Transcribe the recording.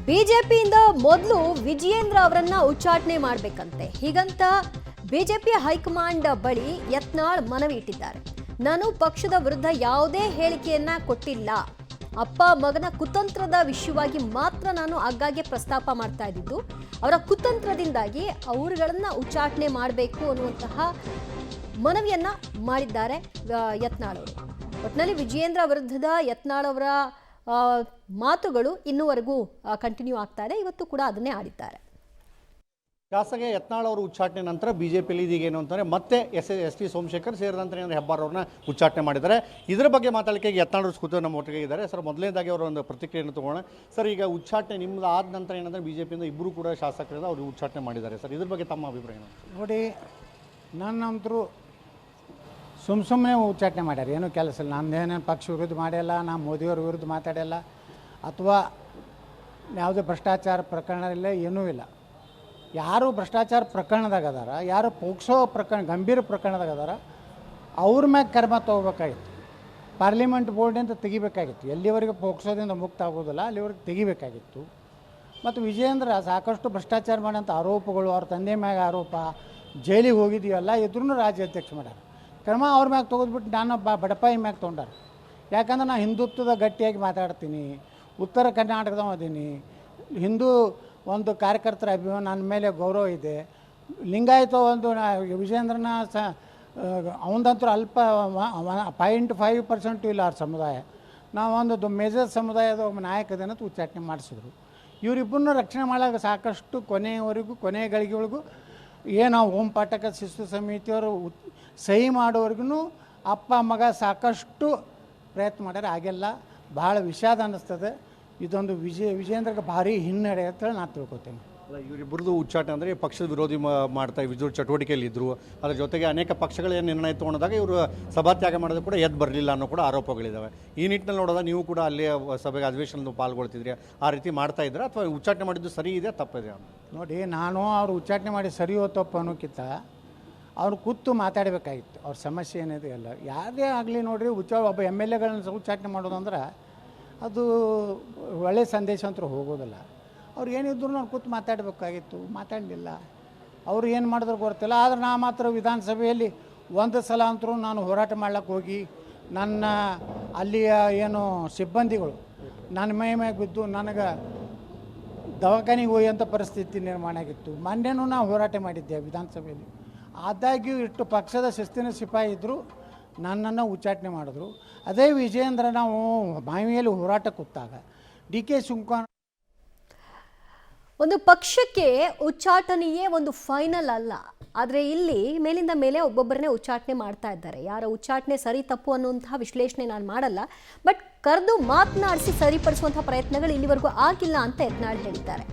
ಬಿಜೆಪಿಯಿಂದ ಮೊದಲು ವಿಜಯೇಂದ್ರ ಅವರನ್ನ ಉಚ್ಚಾಟನೆ ಮಾಡಬೇಕಂತೆ. ಹೀಗಂತ ಬಿಜೆಪಿ ಹೈಕಮಾಂಡ್ ಬಳಿ ಯತ್ನಾಳ್ ಮನವಿ ಇಟ್ಟಿದ್ದಾರೆ. ನಾನು ಪಕ್ಷದ ವಿರುದ್ಧ ಯಾವುದೇ ಹೇಳಿಕೆಯನ್ನ ಕೊಟ್ಟಿಲ್ಲ. ಅಪ್ಪ ಮಗನ ಕುತಂತ್ರದ ವಿಷಯವಾಗಿ ಮಾತ್ರ ನಾನು ಆಗಾಗ್ಗೆ ಪ್ರಸ್ತಾಪ ಮಾಡ್ತಾ ಇದ್ದಿದ್ದು. ಅವರ ಕುತಂತ್ರದಿಂದಾಗಿ ಅವರುಗಳನ್ನ ಉಚ್ಚಾಟನೆ ಮಾಡಬೇಕು ಅನ್ನುವಂತಹ ಮನವಿಯನ್ನ ಮಾಡಿದ್ದಾರೆ ಯತ್ನಾಳ್ ಅವರು. ಒಟ್ಟಿನಲ್ಲಿ ವಿಜಯೇಂದ್ರ ವಿರುದ್ಧದ ಯತ್ನಾಳ್ ಅವರ ಮಾತುಗಳು ಇನ್ನೂವರೆಗೂ ಕಂಟಿನ್ಯೂ ಆಗ್ತಾ ಇದೆ. ಇವತ್ತು ಕೂಡ ಅದನ್ನೇ ಆಡಿದ್ದಾರೆ. ಶಾಸಕ ಯತ್ನಾಳ್ ಅವರು ಉಚ್ಚಾಟನೆ ನಂತರ ಬಿಜೆಪಿಯಲ್ಲಿ ಇದೀಗ ಏನು ಅಂತಂದರೆ ಮತ್ತೆ ಎಸ್ ಟಿ ಸೋಮಶೇಖರ್ ಸೇರಿದಂತೆ ಹೆಬ್ಬಾರ್ ಅವ್ರನ್ನ ಉಚ್ಚಾಟನೆ ಮಾಡಿದ್ದಾರೆ. ಇದರ ಬಗ್ಗೆ ಮಾತಾಡಲಿಕ್ಕೆ ಯತ್ನಾಳ್ ಅವರು ಕೂತು ನಮ್ಮ ಒಟ್ಟಿಗೆ ಇದ್ದಾರೆ. ಸರ್, ಮೊದಲನೇದಾಗಿ ಅವರ ಒಂದು ಪ್ರತಿಕ್ರಿಯೆಯನ್ನು ತಗೋಣ. ಸರ್, ಈಗ ಉಚ್ಚಾಟನೆ ನಿಮ್ಮದು ಆದ ನಂತರ ಏನಂದರೆ ಬಿಜೆಪಿಯಿಂದ ಇಬ್ಬರು ಕೂಡ ಶಾಸಕರಿಂದ ಅವರು ಉಚ್ಚಾಟನೆ ಮಾಡಿದ್ದಾರೆ. ಸರ್, ಇದ್ರ ಬಗ್ಗೆ ತಮ್ಮ ಅಭಿಪ್ರಾಯ ಏನು? ನೋಡಿ, ನನ್ನಂತರೂ ಸುಮ್ಮನೆ ಉಚ್ಚಾಟನೆ ಮಾಡ್ಯಾರ, ಏನೂ ಕೆಲಸ ಇಲ್ಲ. ನಂದೇನೇನು ಪಕ್ಷ ವಿರುದ್ಧ ಮಾಡಿಲ್ಲ, ನಾ ಮೋದಿಯವ್ರ ವಿರುದ್ಧ ಮಾತಾಡಿಲ್ಲ, ಅಥವಾ ಯಾವುದೇ ಭ್ರಷ್ಟಾಚಾರ ಪ್ರಕರಣ ಇಲ್ಲ, ಏನೂ ಇಲ್ಲ. ಯಾರು ಭ್ರಷ್ಟಾಚಾರ ಪ್ರಕರಣದಾಗ ಅದಾರ, ಯಾರು ಪೋಕ್ಸೋ ಪ್ರಕರಣ ಗಂಭೀರ ಪ್ರಕರಣದಾಗ ಅದಾರ, ಅವ್ರ ಮ್ಯಾಗ ಕ್ರಮ ತೊಗೋಬೇಕಾಗಿತ್ತು. ಪಾರ್ಲಿಮೆಂಟ್ ಬೋರ್ಡಿಂದ ತೆಗಿಬೇಕಾಗಿತ್ತು. ಎಲ್ಲಿವರೆಗೆ ಪೋಕ್ಸೋದಿಂದ ಮುಕ್ತ ಆಗೋದಿಲ್ಲ ಅಲ್ಲಿವರೆಗೆ ತೆಗಿಬೇಕಾಗಿತ್ತು. ಮತ್ತು ವಿಜಯೇಂದ್ರ ಸಾಕಷ್ಟು ಭ್ರಷ್ಟಾಚಾರ ಮಾಡೋಂಥ ಆರೋಪಗಳು, ಅವ್ರ ತಂದೆ ಮ್ಯಾಗ ಆರೋಪ, ಜೈಲಿಗೆ ಹೋಗಿದ್ದೀವಲ್ಲ, ಇದ್ರೂ ರಾಜ್ಯಾಧ್ಯಕ್ಷ ಮಾಡ್ಯಾರ. ಕ್ರಮ ಅವ್ರ ಮ್ಯಾಗ ತೊಗೊಂಡ್ಬಿಟ್ಟು ನಾನು ಬಡಪಾಯಿ ಮ್ಯಾಗ ತೊಗೊಂಡಾರ. ಯಾಕಂದ್ರೆ ನಾನು ಹಿಂದುತ್ವದ ಗಟ್ಟಿಯಾಗಿ ಮಾತಾಡ್ತೀನಿ, ಉತ್ತರ ಕರ್ನಾಟಕದವ ಅದೀನಿ, ಹಿಂದೂ ಒಂದು ಕಾರ್ಯಕರ್ತರ ಅಭಿಮಾನ, ನನ್ನ ಮೇಲೆ ಗೌರವ ಇದೆ. ಲಿಂಗಾಯತ ಒಂದು ವಿಜಯೇಂದ್ರನ ಅವನದಂತೂ ಅಲ್ಪ 0.5% ಇಲ್ಲ ಅವ್ರ ಸಮುದಾಯ. ನಾವೊಂದು ಮೇಜರ್ ಸಮುದಾಯದ ಒಬ್ಬ ನಾಯಕದನ್ನ ಉಚ್ಚಾಟನೆ ಮಾಡಿಸಿದ್ರು. ಇವರಿಬ್ಬರನ್ನ ರಕ್ಷಣೆ ಮಾಡಾಗ ಸಾಕಷ್ಟು ಕೊನೆಯ ಗಳಿಗೆವರೆಗೂ ಏನು ಓಂ ಪಾಠಕ ಶಿಸ್ತು ಸಮಿತಿಯವರು ಸಹಿ ಮಾಡೋವರೆಗೂ ಅಪ್ಪ ಮಗ ಸಾಕಷ್ಟು ಪ್ರಯತ್ನ ಮಾಡ್ಯಾರ, ಆಗೆಲ್ಲ ಭಾಳ ವಿಷಾದ ಅನ್ನಿಸ್ತದೆ. ಇದೊಂದು ವಿಜಯೇಂದ್ರಗೆ ಭಾರಿ ಹಿನ್ನಡೆ ಅಂತೇಳಿ ನಾನು ತಿಳ್ಕೊತೀನಿ. ಅಲ್ಲ, ಇವರಿಬ್ಬರದು ಉಚ್ಚಾಟನೆ ಅಂದರೆ ಪಕ್ಷದ ವಿರೋಧಿ ಮಾಡ್ತಾ ವಿಜಯ ಚಟುವಟಿಕೆಯಲ್ಲಿ ಇದ್ದರು. ಅದರ ಜೊತೆಗೆ ಅನೇಕ ಪಕ್ಷಗಳು ಏನು ನಿರ್ಣಯ ತೊಗೊಂಡಾಗ ಇವರು ಸಭಾತ್ಯಾಗ ಮಾಡೋದು ಕೂಡ ಎದ್ದು ಬರಲಿಲ್ಲ ಅನ್ನೋ ಕೂಡ ಆರೋಪಗಳಿದ್ದಾವೆ. ಈ ನಿಟ್ಟಿನಲ್ಲಿ ನೋಡೋದ ನೀವು ಕೂಡ ಅಲ್ಲೇ ಸಭೆಗೆ ಅಧಿವೇಶನದ ಪಾಲ್ಗೊಳ್ತಿದ್ರಿ, ಆ ರೀತಿ ಮಾಡ್ತಾ ಇದ್ರೆ ಅಥವಾ ಉಚ್ಚಾಟನೆ ಮಾಡಿದ್ದು ಸರಿ ಇದೆ ತಪ್ಪಿದೆ? ನೋಡಿ, ನಾನು ಅವ್ರು ಉಚ್ಚಾಟನೆ ಮಾಡಿ ಸರಿಯೋ ತಪ್ಪು ಅನ್ನೋಕ್ಕಿಂತ ಅವ್ರು ಕೂತು ಮಾತಾಡಬೇಕಾಗಿತ್ತು. ಅವ್ರ ಸಮಸ್ಯೆ ಏನಿದೆ ಎಲ್ಲ ಯಾರೇ ಆಗಲಿ ನೋಡಿರಿ, ಒಬ್ಬ MLAಗಳನ್ನ ಉಚ್ಚಾಟನೆ ಮಾಡೋದಂದ್ರೆ ಅದು ಒಳ್ಳೆಯ ಸಂದೇಶ ಅಂತೂ ಹೋಗೋದಿಲ್ಲ. ಅವ್ರು ಏನಿದ್ರು ನಾನು ಕೂತು ಮಾತಾಡಬೇಕಾಗಿತ್ತು, ಮಾತಾಡಲಿಲ್ಲ. ಅವರು ಏನು ಮಾಡಿದ್ರು ಗೊತ್ತಿಲ್ಲ. ಆದರೆ ನಾ ಮಾತ್ರ ವಿಧಾನಸಭೆಯಲ್ಲಿ ಒಂದು ಸಲ ಅಂತರೂ ನಾನು ಹೋರಾಟ ಮಾಡ್ಲಿಕ್ಕೆ ಹೋಗಿ ನನ್ನ ಅಲ್ಲಿಯ ಏನು ಸಿಬ್ಬಂದಿಗಳು ನನ್ನ ಮೈ ಮ್ಯಾಗ ಬಿದ್ದು ನನಗೆ ದವಾಖಾನೆಗೆ ಹೋಗುವಂಥ ಪರಿಸ್ಥಿತಿ ನಿರ್ಮಾಣ ಆಗಿತ್ತು. ಮೊನ್ನೆನೂ ನಾವು ಹೋರಾಟ ಮಾಡಿದ್ದೆ ವಿಧಾನಸಭೆಯಲ್ಲಿ. ಆದಾಗ್ಯೂ ಇಷ್ಟು ಪಕ್ಷದ ಶಿಸ್ತಿನ ಸಿಪಾಯಿ ಇದ್ದರು, ನನ್ನನ್ನು ಉಚ್ಚಾಟನೆ ಮಾಡಿದ್ರು. ಅದೇ ವಿಜಯೇಂದ್ರ ನಾವು ಬಾವಿಯಲ್ಲಿ ಹೋರಾಟ ಕೂತಾಗ DK ಶಿವಕುಮಾರ್ ಒಂದು ಪಕ್ಷಕ್ಕೆ ಉಚ್ಚಾಟನೆಯೇ ಒಂದು ಫೈನಲ್ ಅಲ್ಲ. ಆದರೆ ಇಲ್ಲಿ ಮೇಲಿಂದ ಮೇಲೆ ಒಬ್ಬೊಬ್ಬರನ್ನೇ ಉಚ್ಚಾಟನೆ ಮಾಡ್ತಾ ಇದ್ದಾರೆ. ಯಾರ ಉಚ್ಚಾಟನೆ ಸರಿ ತಪ್ಪು ಅನ್ನುವಂತಹ ವಿಶ್ಲೇಷಣೆ ನಾನು ಮಾಡಲ್ಲ, ಬಟ್ ಕರೆದು ಮಾತನಾಡಿಸಿ ಸರಿಪಡಿಸುವಂತಹ ಪ್ರಯತ್ನಗಳು ಇಲ್ಲಿವರೆಗೂ ಆಗಿಲ್ಲ ಅಂತ ಯತ್ನಾಳ್ ಹೇಳಿದ್ದಾರೆ.